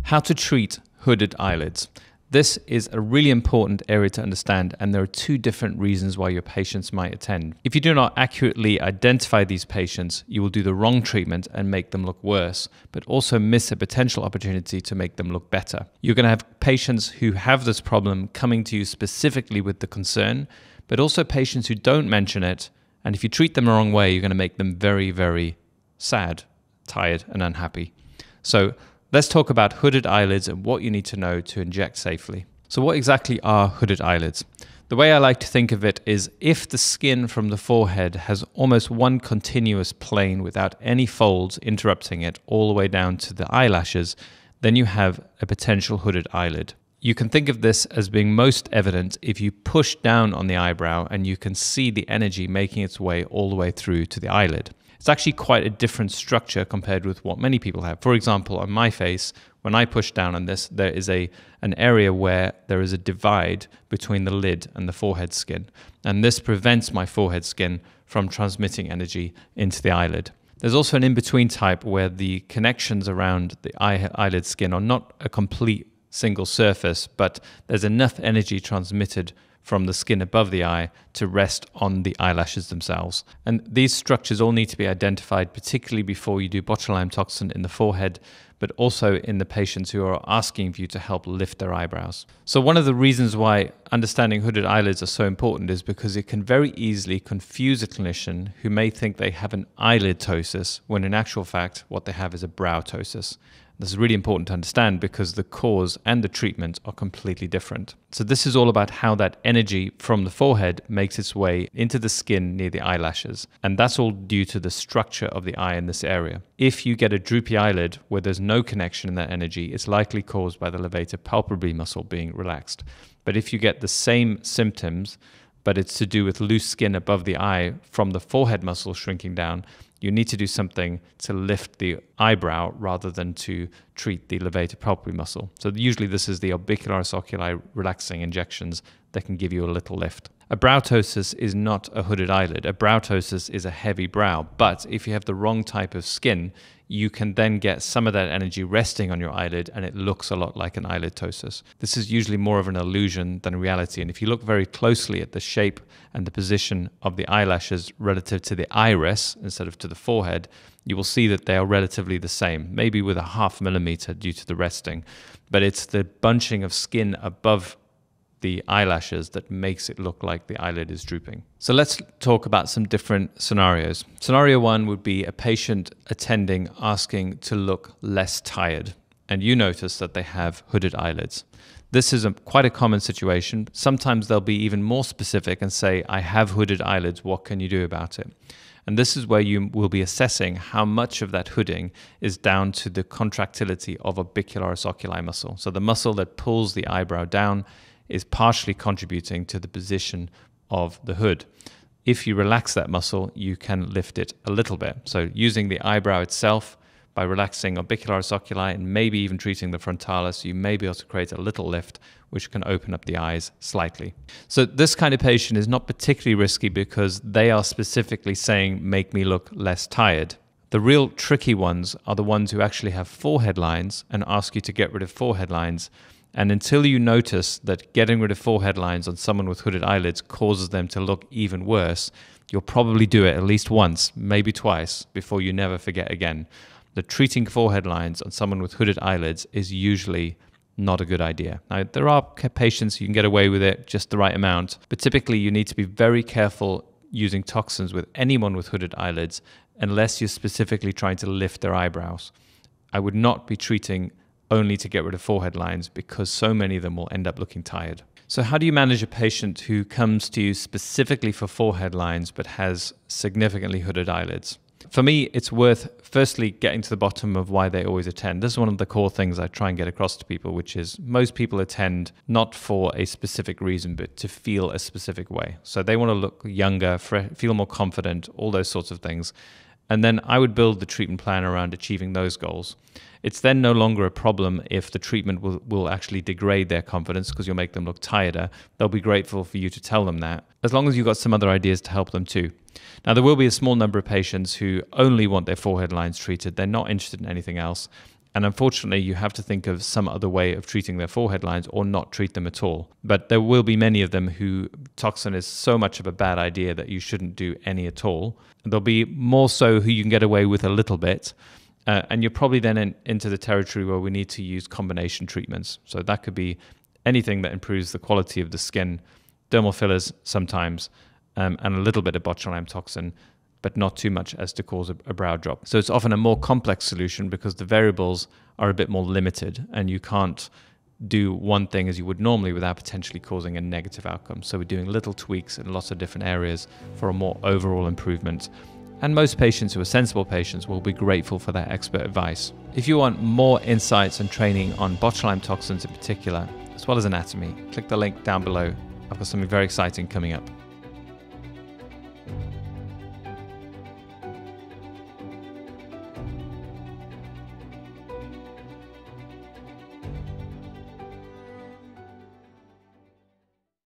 How to treat hooded eyelids. This is a really important area to understand, and there are two different reasons why your patients might attend. If you do not accurately identify these patients, you will do the wrong treatment and make them look worse, but also miss a potential opportunity to make them look better. You're going to have patients who have this problem coming to you specifically with the concern, but also patients who don't mention it, and if you treat them the wrong way, you're going to make them very, very sad, tired, and unhappy. So let's talk about hooded eyelids and what you need to know to inject safely. So what exactly are hooded eyelids? The way I like to think of it is if the skin from the forehead has almost one continuous plane without any folds interrupting it all the way down to the eyelashes, then you have a potential hooded eyelid. You can think of this as being most evident if you push down on the eyebrow and you can see the energy making its way all the way through to the eyelid. It's actually quite a different structure compared with what many people have. For example, on my face, when I push down on this, there is an area where there is a divide between the lid and the forehead skin. And this prevents my forehead skin from transmitting energy into the eyelid. There's also an in-between type where the connections around the eyelid skin are not a complete single surface, but there's enough energy transmitted from the skin above the eye to rest on the eyelashes themselves. And these structures all need to be identified, particularly before you do botulinum toxin in the forehead, but also in the patients who are asking for you to help lift their eyebrows. So one of the reasons why understanding hooded eyelids are so important is because it can very easily confuse a clinician who may think they have an eyelid ptosis, when in actual fact, what they have is a brow ptosis. This is really important to understand because the cause and the treatment are completely different. So this is all about how that energy from the forehead makes its way into the skin near the eyelashes. And that's all due to the structure of the eye in this area. If you get a droopy eyelid where there's no connection in that energy, it's likely caused by the levator palpebral muscle being relaxed. But if you get the same symptoms, but it's to do with loose skin above the eye from the forehead muscle shrinking down, you need to do something to lift the eyebrow rather than to treat the levator palpebral muscle. So usually this is the orbicularis oculi relaxing injections that can give you a little lift. A brow ptosis is not a hooded eyelid. A brow ptosis is a heavy brow, but if you have the wrong type of skin, you can then get some of that energy resting on your eyelid and it looks a lot like an eyelid ptosis. This is usually more of an illusion than reality. And if you look very closely at the shape and the position of the eyelashes relative to the iris instead of to the forehead, you will see that they are relatively the same, maybe with a 0.5 millimeter due to the resting. But it's the bunching of skin above the eyelashes that makes it look like the eyelid is drooping. So let's talk about some different scenarios. Scenario one would be a patient attending asking to look less tired, and you notice that they have hooded eyelids. This is quite a common situation. Sometimes they'll be even more specific and say, I have hooded eyelids, what can you do about it? And this is where you will be assessing how much of that hooding is down to the contractility of orbicularis oculi muscle. So the muscle that pulls the eyebrow down is partially contributing to the position of the hood. If you relax that muscle, you can lift it a little bit. So using the eyebrow itself, by relaxing orbicularis oculi and maybe even treating the frontalis, you may be able to create a little lift, which can open up the eyes slightly. So this kind of patient is not particularly risky because they are specifically saying, make me look less tired. The real tricky ones are the ones who actually have forehead lines and ask you to get rid of forehead lines. And until you notice that getting rid of forehead lines on someone with hooded eyelids causes them to look even worse, you'll probably do it at least once, maybe twice, before you never forget again. That treating forehead lines on someone with hooded eyelids is usually not a good idea. Now, there are patients you can get away with it just the right amount, but typically you need to be very careful using toxins with anyone with hooded eyelids unless you're specifically trying to lift their eyebrows. I would not be treating only to get rid of forehead lines because so many of them will end up looking tired. So how do you manage a patient who comes to you specifically for forehead lines but has significantly hooded eyelids? For me, it's worth firstly getting to the bottom of why they always attend. This is one of the core things I try and get across to people, which is most people attend not for a specific reason, but to feel a specific way. So they want to look younger, feel more confident, all those sorts of things. And then I would build the treatment plan around achieving those goals. It's then no longer a problem if the treatment will actually degrade their confidence because you'll make them look tireder. They'll be grateful for you to tell them that, as long as you've got some other ideas to help them too. Now, there will be a small number of patients who only want their forehead lines treated. They're not interested in anything else. And unfortunately, you have to think of some other way of treating their forehead lines or not treat them at all. But there will be many of them who toxin is so much of a bad idea that you shouldn't do any at all. There'll be more so who you can get away with a little bit. And you're probably then into the territory where we need to use combination treatments. So that could be anything that improves the quality of the skin, dermal fillers sometimes, and a little bit of botulinum toxin, but not too much as to cause a brow drop. So it's often a more complex solution because the variables are a bit more limited and you can't do one thing as you would normally without potentially causing a negative outcome. So we're doing little tweaks in lots of different areas for a more overall improvement. And most patients who are sensible patients will be grateful for that expert advice. If you want more insights and training on botulinum toxins in particular, as well as anatomy, click the link down below. I've got something very exciting coming up.